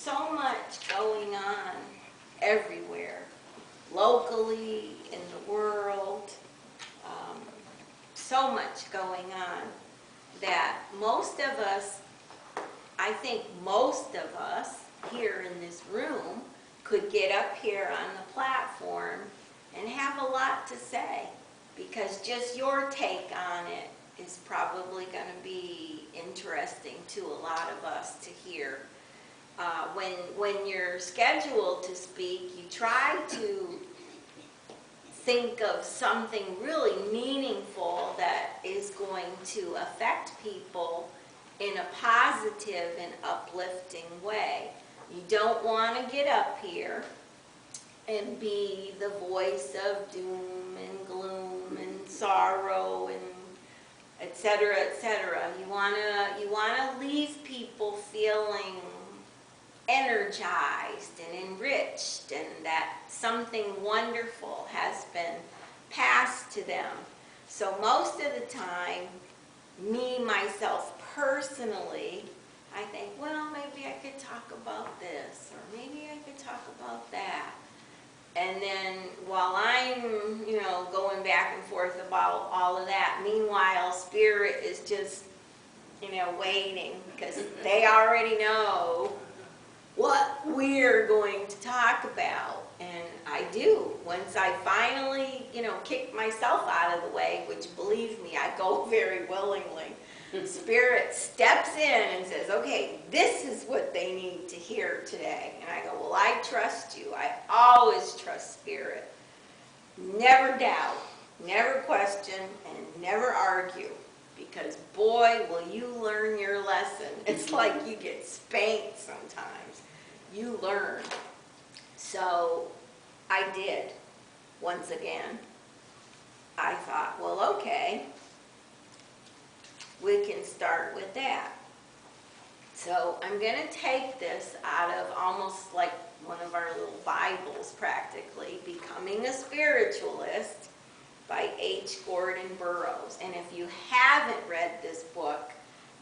so much going on everywhere, locally, in the world, so much going on that most of us, I think most of us here in this room could get up here on the platform and have a lot to say, because just your take on it is probably going to be interesting to a lot of us to hear. When you're scheduled to speak, you try to think of something really meaningful that is going to affect people in a positive and uplifting way. You don't want to get up here and be the voice of doom and gloom and sorrow and et cetera, et cetera. You want to leave people feeling energized and enriched, and that something wonderful has been passed to them. So most of the time, me, myself personally, I think, well, maybe I could talk about this, or maybe I could talk about that. And then while I'm, going back and forth about all of that, meanwhile, Spirit is just, waiting, because they already know what we're going to talk about. And I do. Once I finally, kick myself out of the way, which, believe me, I go very willingly, Spirit steps in and says, okay, this is what they need to hear today. And I go, well, I trust you. I always trust Spirit. Never doubt, never question, and never argue. Because, boy, will you learn your lesson. It's like you get spanked sometimes. You learn. So I did, once again. I thought, well, okay, we can start with that. So I'm going to take this out of almost like one of our little Bibles, practically, Becoming a Spiritualist by H. Gordon Burroughs. And if you haven't read this book,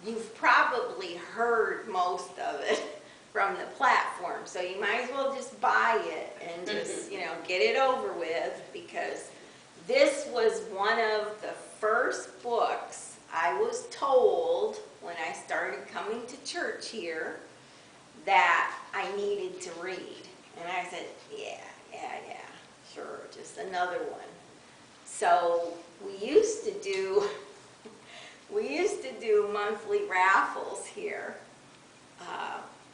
you've probably heard most of it from the platform. So you might as well just buy it and just, get it over with, because this was one of the first books I was told when I started coming to church here that I needed to read. And I said, yeah, sure, just another one. So we used to do monthly raffles here,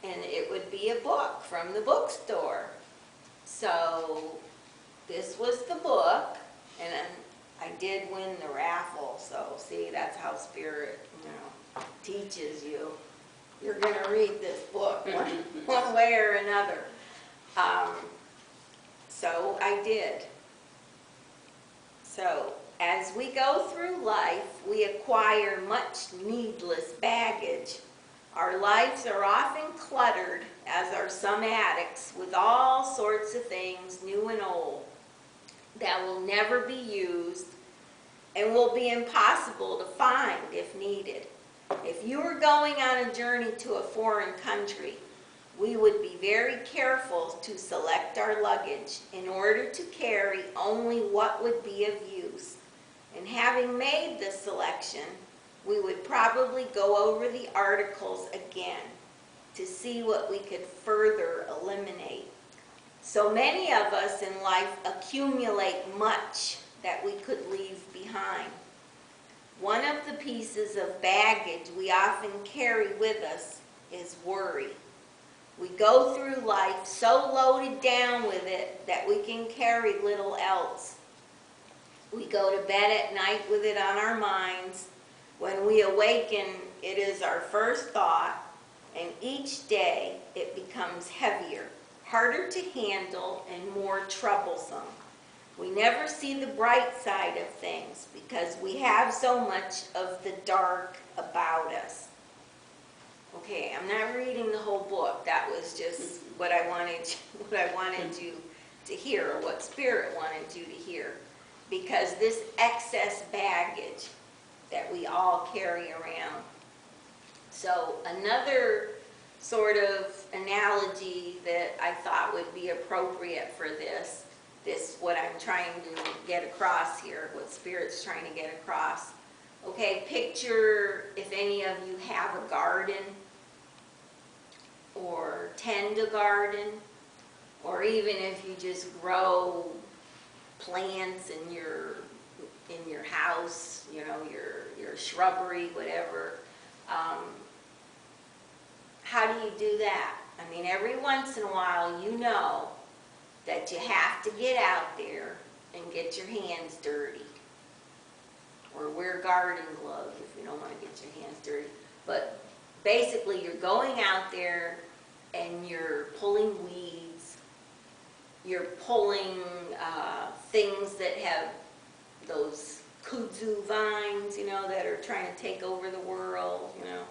and it would be a book from the bookstore. So this was the book, and then I did win the raffle. So see, that's how Spirit, teaches you. You're going to read this book one way or another. So I did. So as we go through life, we acquire much needless baggage. Our lives are often cluttered, as are some addicts, with all sorts of things, new and old, that will never be used and will be impossible to find if needed. If you were going on a journey to a foreign country, we would be very careful to select our luggage in order to carry only what would be of use. And having made this selection, we would probably go over the articles again to see what we could further eliminate. So many of us in life accumulate much that we could leave behind. One of the pieces of baggage we often carry with us is worry. We go through life so loaded down with it that we can carry little else. We go to bed at night with it on our minds. When we awaken, it is our first thought, and each day it becomes heavier, harder to handle, and more troublesome. We never see the bright side of things because we have so much of the dark about us. Okay, I'm not reading the whole book. That was just what I wanted you to hear, or what Spirit wanted you to hear. Because this excess baggage that we all carry around. So another sort of analogy analogy that I thought would be appropriate for this, what I'm trying to get across here, what Spirit's trying to get across. Okay, picture if any of you have a garden, or tend a garden, or even if you just grow plants in your house, you know, your shrubbery, whatever. How do you do that? I mean, every once in a while, you know that you have to get out there and get your hands dirty. Or wear garden gloves if you don't want to get your hands dirty. But basically, you're going out there and you're pulling weeds. You're pulling things that have those kudzu vines, you know, that are trying to take over the world, you know,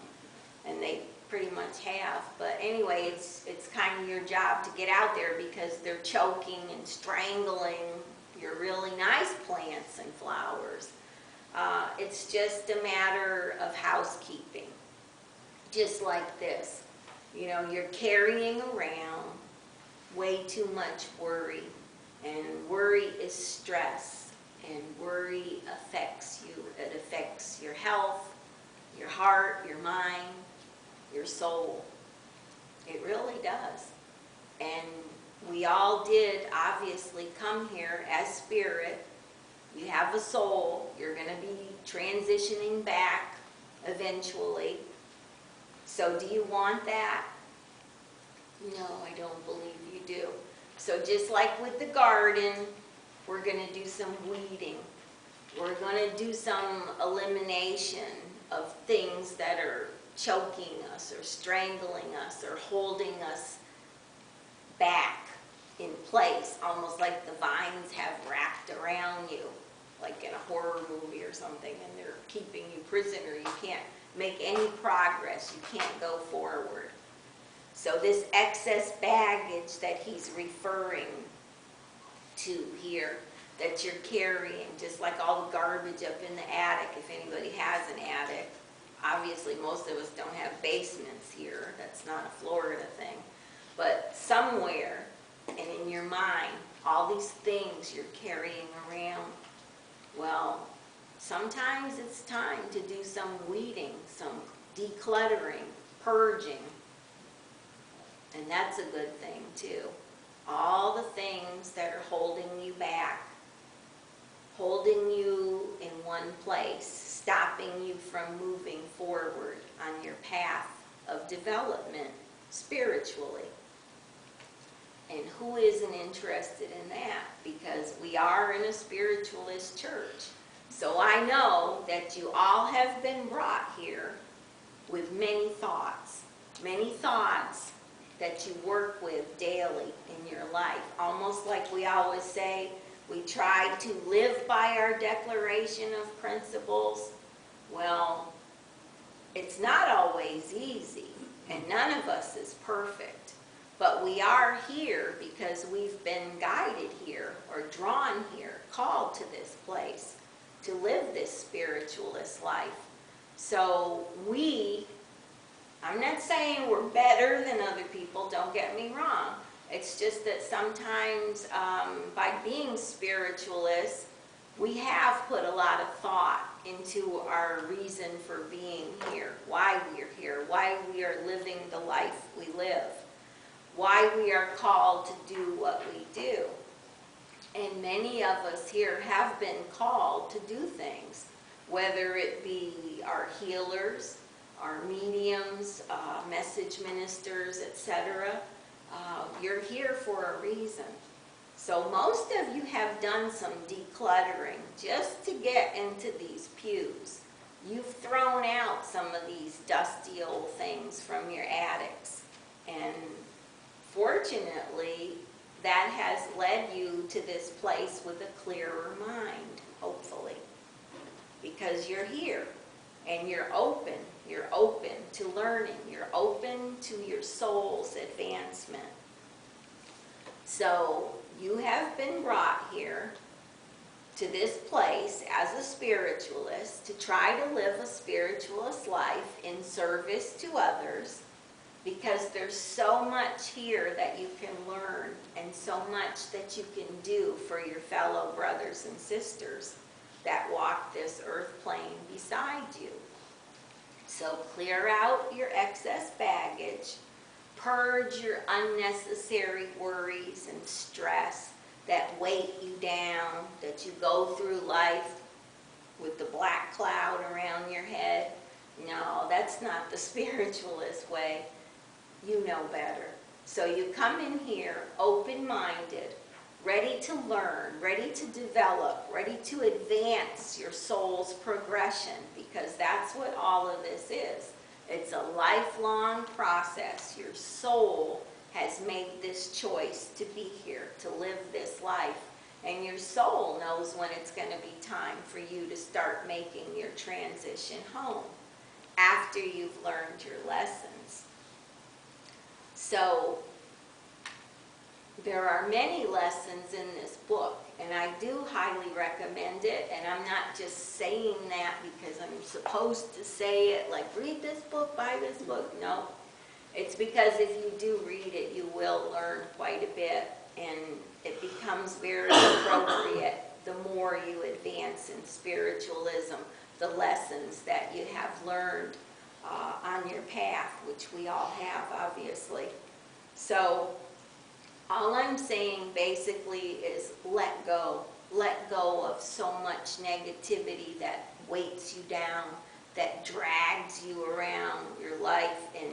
and they pretty much have. But anyway, it's kind of your job to get out there because they're choking and strangling your really nice plants and flowers. It's just a matter of housekeeping, just like this. You know, you're carrying around way too much worry, and worry is stress, and worry affects you. It affects your health, your heart, your mind, your soul. It really does. And we all did obviously come here as spirit. You have a soul. You're going to be transitioning back eventually. So do you want that? No, I don't believe you do. So just like with the garden, we're going to do some weeding. We're going to do some elimination of things that are choking us or strangling us or holding us back in place, almost like the vines have wrapped around you, like in a horror movie or something, and they're keeping you prisoner. You can't make any progress. You can't go forward. So this excess baggage that he's referring to here, that you're carrying, just like all the garbage up in the attic, if anybody has an attic. Obviously, most of us don't have basements here. That's not a Florida thing. But somewhere, and in your mind, all these things you're carrying around, well, sometimes it's time to do some weeding, some decluttering, purging. And that's a good thing, too. All the things that are holding you back, holding you in one place, stopping you from moving forward on your path of development spiritually. And who isn't interested in that? Because we are in a spiritualist church. So I know that you all have been brought here with many thoughts that you work with daily in your life. Almost like we always say, we try to live by our declaration of principles. Well, it's not always easy, and none of us is perfect. But we are here because we've been guided here, or drawn here, called to this place, to live this spiritualist life. So I'm not saying we're better than other people, don't get me wrong. It's just that sometimes by being spiritualists, we have put a lot of thought into our reason for being here, why we're here, why we are living the life we live, why we are called to do what we do. And many of us here have been called to do things, whether it be our healers, our mediums, message ministers, etc. You're here for a reason. So most of you have done some decluttering just to get into these pews. You've thrown out some of these dusty old things from your attics. And fortunately, that has led you to this place with a clearer mind, hopefully. Because you're here and you're open. You're open to learning. You're open to your soul's advancement. So you have been brought here to this place as a spiritualist to try to live a spiritualist life in service to others, because there's so much here that you can learn and so much that you can do for your fellow brothers and sisters that walk this earth plane beside you. So clear out your excess baggage, purge your unnecessary worries and stress that weight you down, that you go through life with the black cloud around your head. No, that's not the spiritualist way. You know better. So you come in here open-minded, ready to learn, ready to develop, ready to advance your soul's progression, because that's what all of this is. It's a lifelong process. Your soul has made this choice to be here, to live this life. And your soul knows when it's going to be time for you to start making your transition home after you've learned your lessons. So there are many lessons in this book, and I do highly recommend it. And I'm not just saying that because I'm supposed to say it, like read this book, buy this book. No, it's because if you do read it, you will learn quite a bit, and it becomes very appropriate the more you advance in spiritualism, the lessons that you have learned on your path, which we all have, obviously. So all I'm saying basically is let go. Let go of so much negativity that weights you down, that drags you around your life. And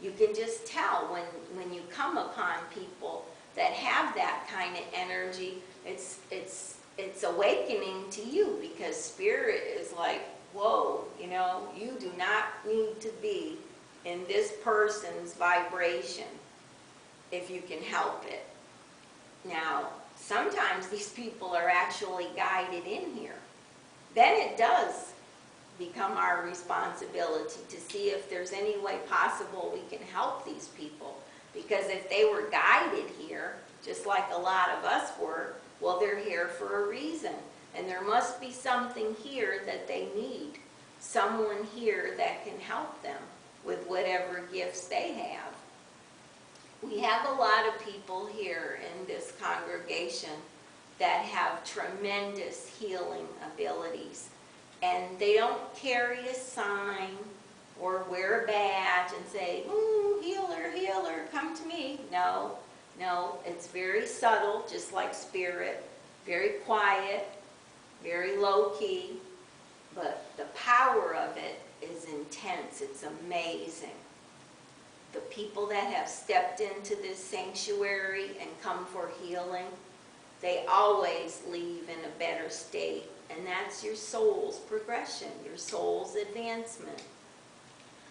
you can just tell when you come upon people that have that kind of energy, it's awakening to you, because spirit is like, whoa, you know, you do not need to be in this person's vibration if you can help it. Now, sometimes these people are actually guided in here. Then it does become our responsibility to see if there's any way possible we can help these people. Because if they were guided here, just like a lot of us were, well, they're here for a reason. And there must be something here that they need. Someone here that can help them with whatever gifts they have. We have a lot of people here in this congregation that have tremendous healing abilities. And they don't carry a sign or wear a badge and say, ooh, healer, healer, come to me. No, no, it's very subtle, just like spirit, very quiet, very low-key, but the power of it is intense. It's amazing. The people that have stepped into this sanctuary and come for healing, they always leave in a better state. And that's your soul's progression, your soul's advancement.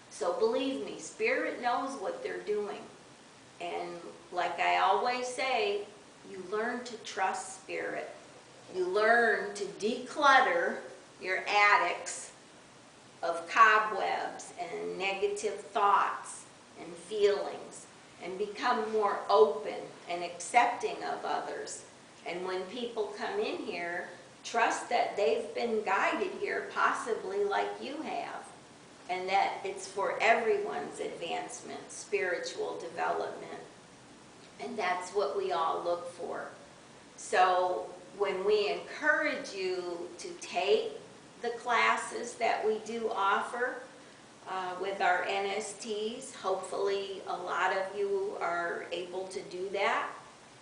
So believe me, Spirit knows what they're doing. And like I always say, you learn to trust Spirit. You learn to declutter your attics of cobwebs and negative thoughts and feelings, and become more open and accepting of others. And when people come in here, trust that they've been guided here possibly like you have, and that it's for everyone's advancement, spiritual development. And that's what we all look for. So when we encourage you to take the classes that we do offer with our NSTs, hopefully a lot of you are able to do that.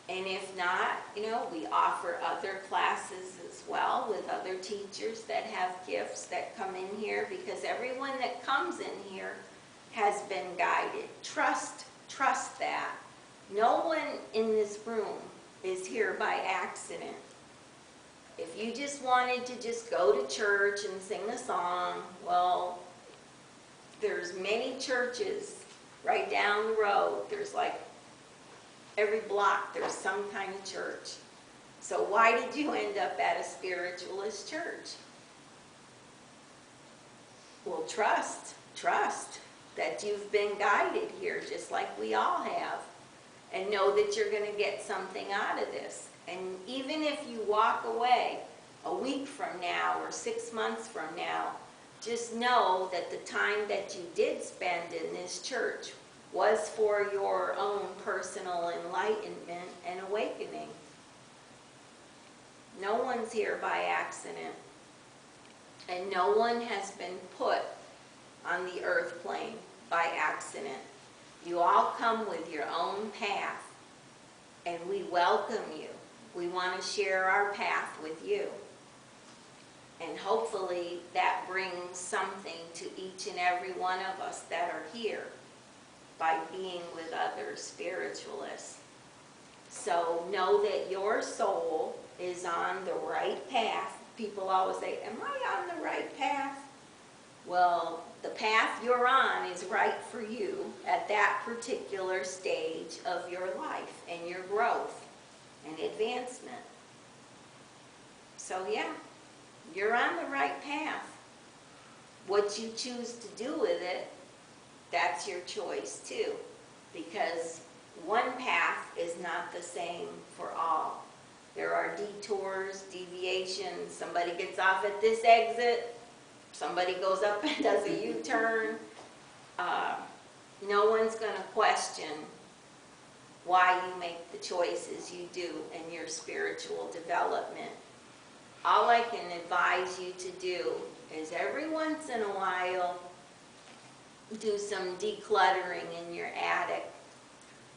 And if not, you know, we offer other classes as well with other teachers that have gifts that come in here, because everyone that comes in here has been guided. Trust that. No one in this room is here by accident. If you just wanted to just go to church and sing a song, well, there's many churches right down the road. There's like every block there's some kind of church. So why did you end up at a spiritualist church? Well, trust that you've been guided here just like we all have, and know that you're going to get something out of this. And even if you walk away a week from now or 6 months from now, just know that the time that you did spend in this church was for your own personal enlightenment and awakening. No one's here by accident, and no one has been put on the earth plane by accident. You all come with your own path, and we welcome you. We want to share our path with you. And hopefully that brings something to each and every one of us that are here by being with other spiritualists. So know that your soul is on the right path. People always say, am I on the right path? Well, the path you're on is right for you at that particular stage of your life and your growth and advancement. So yeah, you're on the right path. What you choose to do with it, that's your choice too. Because one path is not the same for all. There are detours, deviations. Somebody gets off at this exit. Somebody goes up and does a U-turn. No one's going to question why you make the choices you do in your spiritual development. All I can advise you to do is every once in a while do some decluttering in your attic.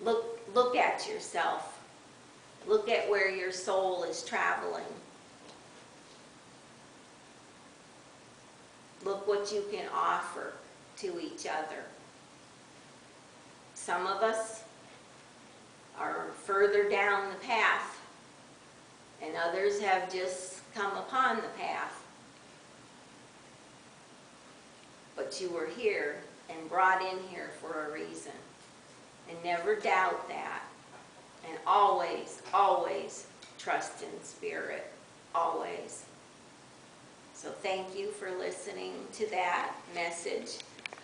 Look at yourself. Look at where your soul is traveling. Look what you can offer to each other. Some of us are further down the path, and others have just come upon the path. But you were here and brought in here for a reason. And never doubt that. And always, always trust in Spirit. Always. So thank you for listening to that message.